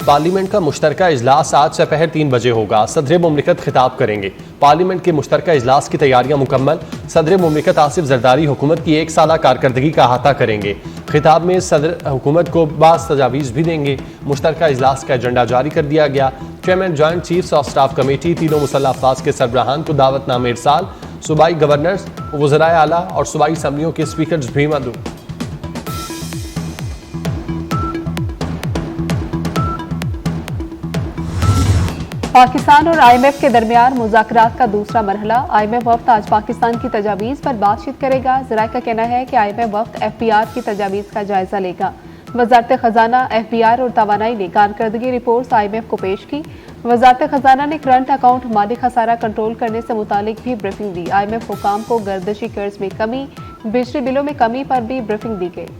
Parliament का मुश्तरका इजलास आज दोपहर 3 बजे होगा। सदर मुमलिकत खिताब करेंगे। पार्लियामेंट के मुश्तरका इजलास की तैयारियां मुकम्मल। सदर मुमलिकत आसिफ जरदारी हुकूमत की 1 साला कारकर्दगी का अहाता करेंगे। खिताब में सदर हुकूमत को बास तजावीज़ भी देंगे। मुश्तरका इजलास का एजेंडा जारी कर दिया गया। Chairman joint chiefs of staff committee तीनों मुसल्लह अफवाज के सरबराहान को दावतनामे इरसाल। सूबाई गवर्नर्स, वज़राए आला और सूबाई असम्बलियों के स्पीकर्स भी मदऊ। पाकिस्तान और IMF के दरमियान मुज़ाकरात का दूसरा मरहला। IMF वफ्द आज पाकिस्तान की तजावीज़ पर बातचीत करेगा। ज़राए का कहना है कि IMF वफ्द FBR की तजावीज़ का जायजा लेगा। वजारत खजाना, FBR और तवानाई ने कारकर्दगी रिपोर्ट्स IMF को पेश की। वजारत खजाना ने करंट अकाउंट माली खसारा कंट्रोल करने से मुतालिक भी ब्रीफिंग दी। IMF हुकाम को गर्दिशी कर्ज में कमी, बिजली बिलों में कमी पर भी ब्रीफिंग दी गई।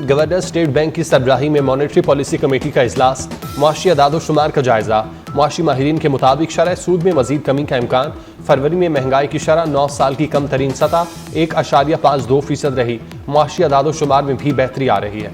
गवर्नर स्टेट बैंक की सरबराही में मॉनेटरी पॉलिसी कमेटी का इजलास। मुआशी अदाद-ओ-शुमार का जायजा। मुआशी माहिरीन के मुताबिक शरह सूद में मजीद कमी का इम्कान। फरवरी में महंगाई की शरह 9 साल की कम तरीन सतह 1.52% रही। मुआशी अदाद-ओ-शुमार में भी बेहतरी आ रही है।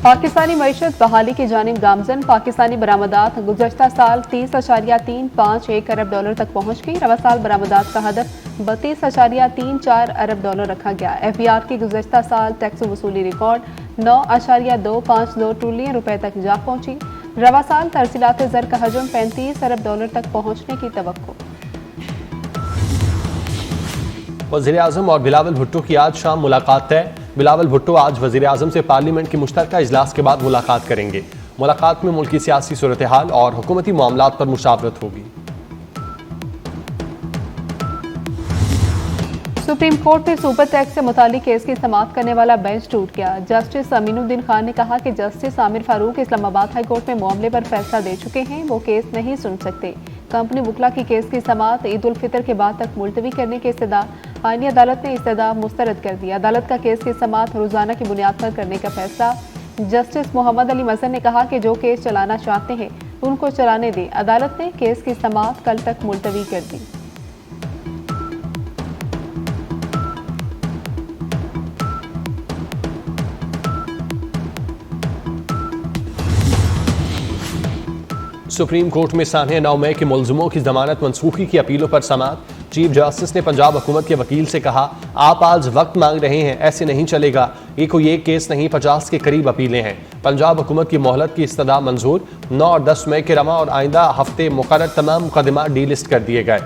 पाकिस्तानी मईशत बहाली की जानिब गामजन। पाकिस्तानी बरामदात गुज़श्ता साल 30.351 अरब डॉलर तक पहुँच गई। रवा साल बरामदात का हदफ 32.34 अरब डॉलर रखा गया। FBR की गुज़श्ता साल टैक्स वसूली रिकॉर्ड 9.252 ट्रिलियन रुपए तक जा पहुँची। रवा साल तरसीलात ज़र का हजम 35 अरब डॉलर तक पहुँचने की तवक्को। वज़ीर आज़म और बिलावल भुट्टो की आज शाम मुलाकात तय। बिलावल भुट्टो आज वज़ीर आज़म से पार्लियामेंट के मुश्तरका इजलास के बाद मुलाकात करेंगे। मुलाकात में मुल्क की सियासी सूरत हाल और हुकूमती मामलात पर मुशावरत होगी। सुप्रीम कोर्ट में सुपर टैक्स से मुतालिक केस की समाअत करने वाला बेंच टूट गया। जस्टिस अमीनुद्दीन खान ने कहा कि justice Aamir Farooq Islamabad high court में मामले पर फैसला दे चुके हैं, वो केस नहीं सुन सकते। कंपनी वुकला की केस की समाअत ईद उल फितर के बाद तक मुलतवी करने की इस्तदा आईनी अदालत ने इस्तदा मुस्तरद कर दी। अदालत का केस की समाअत रोजाना की बुनियाद पर करने का फैसला। जस्टिस मोहम्मद अली मजहर ने कहा कि जो केस चलाना चाहते हैं उनको चलाने दें। अदालत ने केस की समाअत कल तक मुलतवी कर दी। सुप्रीम कोर्ट में सान्हे 9 मई के मुलजिमों की जमानत मनसूखी की अपीलों पर समाअत। चीफ जस्टिस ने पंजाब हुकूमत के वकील से कहा, आप आज वक्त मांग रहे हैं, ऐसे नहीं चलेगा। ये कोई एक केस नहीं, 50 के करीब अपीलें हैं। पंजाब हुकूमत की मोहलत की इस्तदा मंजूर। 9 और 10 मई के रमा और आइंदा हफ्ते मुकर्रर तमाम मुकदमा डी लिस्ट कर दिए गए।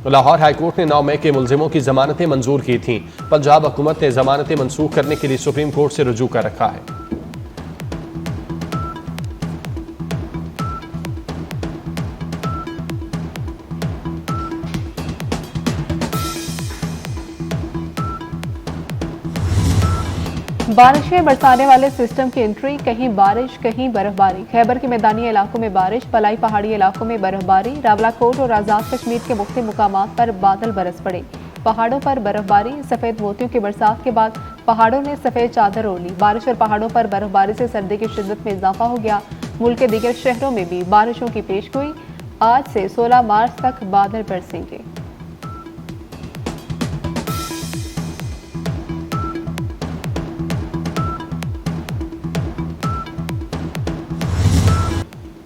लाहौर हाईकोर्ट ने 9 मई के मुलजिमों की जमानतें मंजूर की थीं। पंजाब हुकूमत ने जमानतें मनसूख करने के लिए सुप्रीम कोर्ट से रुजू कर रखा है। बारिश में बरसाने वाले सिस्टम की एंट्री। कहीं बारिश कहीं बर्फबारी। खैबर के मैदानी इलाकों में बारिश, पलाई पहाड़ी इलाकों में बर्फबारी। रावलाकोट और आजाद कश्मीर के मुख्तलिफ मुकामात पर बादल बरस पड़े। पहाड़ों पर बर्फबारी। सफेद मोतियों की बरसात के बाद पहाड़ों ने सफेद चादर ओढ़ ली। बारिश और पहाड़ों पर बर्फबारी से सर्दी की शिद्दत में इजाफा हो गया। मुल्क के दीगर शहरों में भी बारिशों की पेशगोई। आज से 16 मार्च तक बादल बरसेंगे।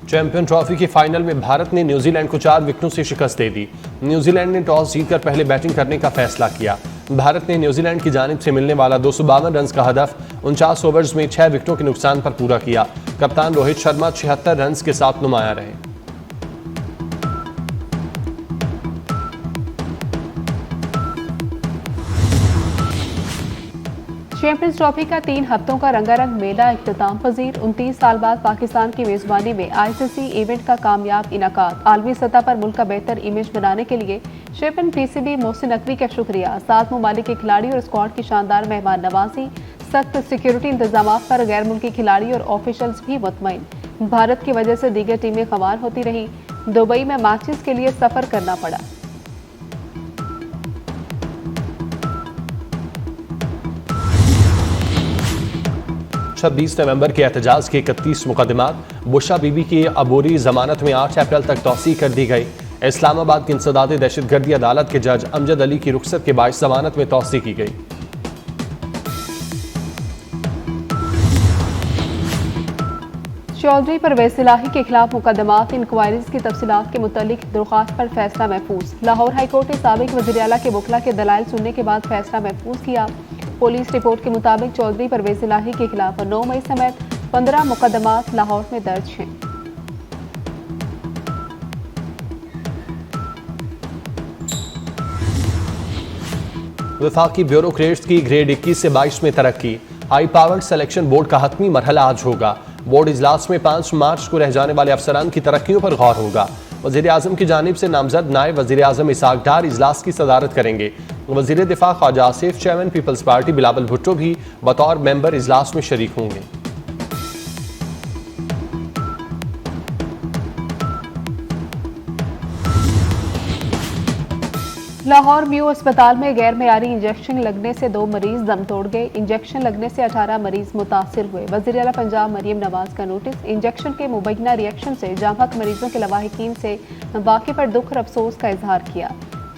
चैंपियन ट्रॉफी की फाइनल में भारत ने न्यूजीलैंड को 4 विकेटों से शिकस्त दे दी। न्यूजीलैंड ने टॉस जीतकर पहले बैटिंग करने का फैसला किया। भारत ने न्यूजीलैंड की जानिब से मिलने वाला 252 रन का हदफ 49 ओवर्स में 6 विकेटों के नुकसान पर पूरा किया। कप्तान रोहित शर्मा 76 रन के साथ नुमाया रहे। चैंपियंस ट्रॉफी का 3 हफ्तों का रंगारंग मेला इख्तिताम पजीर। 29 साल बाद पाकिस्तान की मेजबानी में ICC इवेंट का कामयाब इनाकाद। आलमी सतह पर मुल्क का बेहतर इमेज बनाने के लिए चैंपियन PCB मोहसिन नकवी का शुक्रिया। 7 ममालिक के खिलाड़ी और स्क्वाड की शानदार मेहमान नवाजी। सख्त सिक्योरिटी इंतजाम पर गैर मुल्की खिलाड़ी और ऑफिशियल्स भी मुतमईन। भारत की वजह से दीगर टीमें खवार होती रही। दुबई में मैचेस के लिए सफर करना पड़ा। 26 नवंबर के एहतजाज के 31 मुकदमात, बुशा बीबी की अबूरी जमानत में 8 अप्रैल तक तौसीह कर दी गई। इस्लामाबाद की इंसदादी दहशतगर्दी अदालत के जज अमजद अली की रुख्सत के बाद जमानत में तौसीह की गई। चौधरी परवेज इलाही के खिलाफ मुकदमात इंक्वायरीज की तफसीलात के मुतालिक दरख्वास्त पर फैसला महफूज। लाहौर हाईकोर्ट ने साबिक वज़ीर आला के वकला के दलाइल सुनने के बाद फैसला महफूज किया। पुलिस रिपोर्ट के मुताबिक चौधरी परवेज इलाही के खिलाफ 9 मई समेत 15 मुकदमात लाहौर में दर्ज हैं। वफाकी ब्यूरोक्रेट्स की ग्रेड 21 से 22 में तरक्की। हाई पावर्ड सिलेक्शन बोर्ड का हतमी मरहला आज होगा। बोर्ड इजलास में 5 मार्च को रह जाने वाले अफसरान की तरक्कियों पर गौर होगा। वजीर आजम की जानिब से नामजद नायब वजीर आजम इसाक डार इजलास की सदारत करेंगे। वजीर दिफा Khawaja Asif, chairman Peoples Party Bilawal Bhutto भी बतौर मेंबर इजलास में शरीक होंगे। लाहौर म्यू अस्पताल में गैर मयारी इंजेक्शन लगने से 2 मरीज दम तोड़ गए। इंजेक्शन लगने से 18 मरीज मुतासिर हुए। वज़ीर आला पंजाब मरियम नवाज का नोटिस। इंजेक्शन के मुबैना रिएक्शन से जांबहक मरीजों के लवाहिकीन से वाक़े पर दुख और अफसोस का इजहार किया।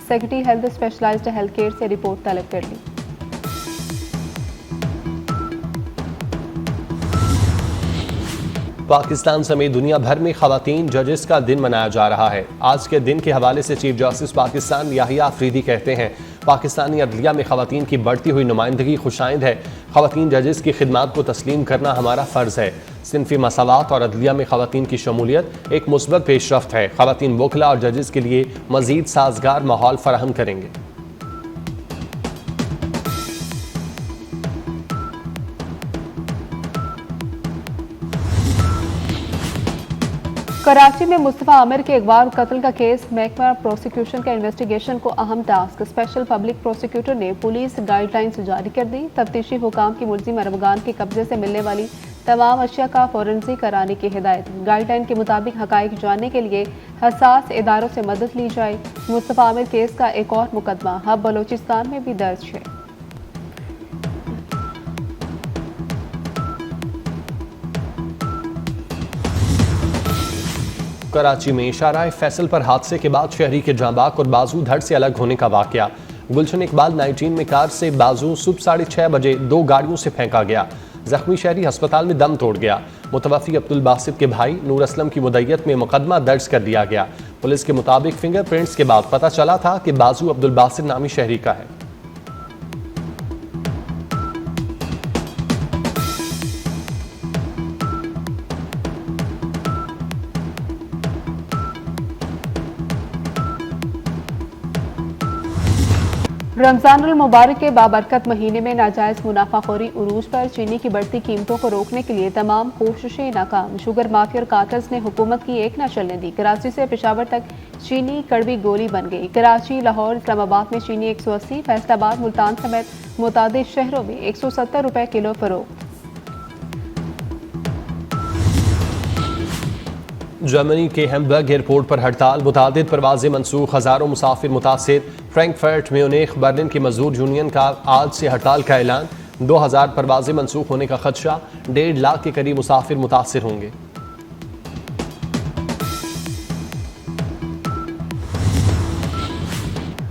Secretary health specialized health care से रिपोर्ट तलब कर ली। पाकिस्तान समेत दुनिया भर में खवातीन जजेस का दिन मनाया जा रहा है। आज के दिन के हवाले से चीफ जस्टिस पाकिस्तान याहिया अफरीदी कहते हैं, पाकिस्तानी अदलिया में खवातीन की बढ़ती हुई नुमाइंदगी खुशाइंद है। खवातीन जजेस की खिदमात को तस्लीम करना हमारा फ़र्ज़ है। सिनफी मसावात और अदलिया में खवातीन की शमूलियत एक मुस्बत पेशरफ्त है। खवातीन वकला और जजेस के लिए मज़ीद साजगार माहौल फराहम करेंगे। कराची में मुस्तफा आमिर के अगवा और कत्ल का केस महकमा प्रोसिक्यूशन का इन्वेस्टिगेशन को अहम टास्क। स्पेशल पब्लिक प्रोसिक्यूटर ने पुलिस गाइडलाइंस जारी कर दी। तफ्तीशी हुकाम की मुलजिम अरबगान के कब्जे से मिलने वाली तमाम अशिया का फोरेंसिक कराने की हिदायत। गाइडलाइन के मुताबिक हकाइक जानने के लिए हसास इदारों से मदद ली जाए। मुस्तफा आमिर केस का एक और मुकदमा हब बलोचिस्तान में भी दर्ज है। कराची में शाहराह फैसल पर हादसे के बाद शहरी के जांबाक और बाजू धड़ से अलग होने का वाकया। गुलशन इकबाल 19 में कार से बाजू सुबह 6:30 बजे 2 गाड़ियों से फेंका गया। जख्मी शहरी अस्पताल में दम तोड़ गया। मुतवफ़ी अब्दुल बासित के भाई नूर असलम की मुद्दत में मुकदमा दर्ज कर दिया गया। पुलिस के मुताबिक फिंगरप्रिंट्स के बाद पता चला था कि बाजू अब्दुल बासित नामी शहरी का है। रमजानुल मुबारक के बाबरकत महीने में नाजायज मुनाफाखोरी उरूज पर चीनी की बढ़ती कीमतों को रोकने के लिए तमाम कोशिशें नाकाम। शुगर माफिया और कार्टल्स ने हुकूमत की एक न चलने दी। कराची से पेशावर तक चीनी कड़वी गोली बन गई। कराची, लाहौर, इस्लामाबाद में चीनी 180, फैसलाबाद, मुल्तान समेत मुतादिद शहरों में 170 रुपए किलो फरोख्त। जर्मनी के हैम्बर्ग एयरपोर्ट पर हड़ताल, मुतादिद परवाजें मनसूख, हजारों मुसाफिर मुतासिर। फ्रैंकफर्ट, म्यूनिख, बर्लिन की मजदूर यूनियन का आज से हड़ताल का ऐलान। 2000 परवाजें मनसूख होने का खदशा। 1.5 लाख के करीब मुसाफिर मुतासिर होंगे।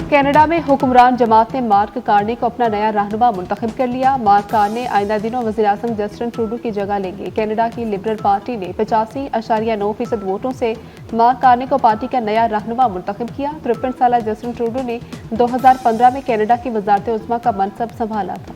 कनाडा में हुक्मरान जमात ने मार्क कार्ने को अपना नया रहनुमा मुंतखब कर लिया। मार्क कार्ने आइंदा दिनों वज़ीर आज़म जस्टिन ट्रूडो की जगह लेंगे। कनाडा की लिबरल पार्टी ने 85.9% वोटों से मार्क कार्ने को पार्टी का नया रहनुमा मुंतखब किया। 53 साला जस्टिन ट्रूडो ने 2015 में कनाडा की वज़ारत उज़्मा का मनसब संभाला था।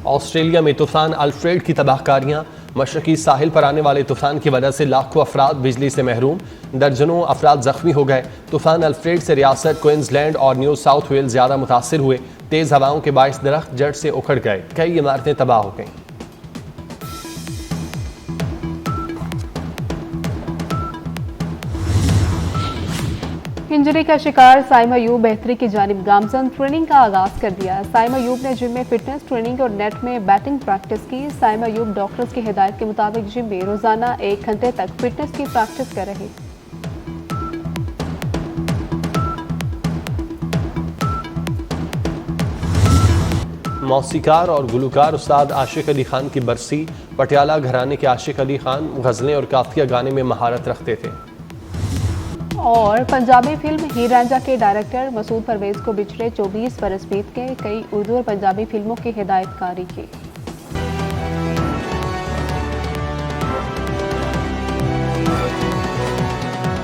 ऑस्ट्रेलिया में तूफान अल्फ्रेड की तबाहकारियां। मशरकी साहिल पर आने वाले तूफान की वजह से लाखों अफराद बिजली से महरूम, दर्जनों अफराद जख्मी हो गए। तूफान अल्फ्रेड से रियासत क्वींसलैंड और न्यू साउथ वेल्स ज्यादा मुतासिर हुए। तेज हवाओं के बायस दरख्त जड़ से उखड़ गए, कई इमारतें तबाह हो गईं। इंजरी का शिकार साइमा अयूब बेहतरी की जानिब गामजन। ट्रेनिंग का आगाज कर दिया। साइमा अयूब ने जिम में फिटनेस ट्रेनिंग और नेट में बैटिंग प्रैक्टिस की। साइमा अयूब डॉक्टर्स की हिदायत के मुताबिक जिम में रोजाना 1 घंटे तक फिटनेस की प्रैक्टिस कर रहे। मौसीकार और गुलकार उस्ताद आशिक अली खान की बरसी। पटियाला घराने के आशिक अली खान गज़लें और काफिया गाने में महारत रखते थे। और पंजाबी फिल्म हीर रांझा के डायरेक्टर मसूद परवेज को बिछड़े 24 बरस बीत गए। कई उर्दू और पंजाबी फिल्मों की हिदायतकारी की।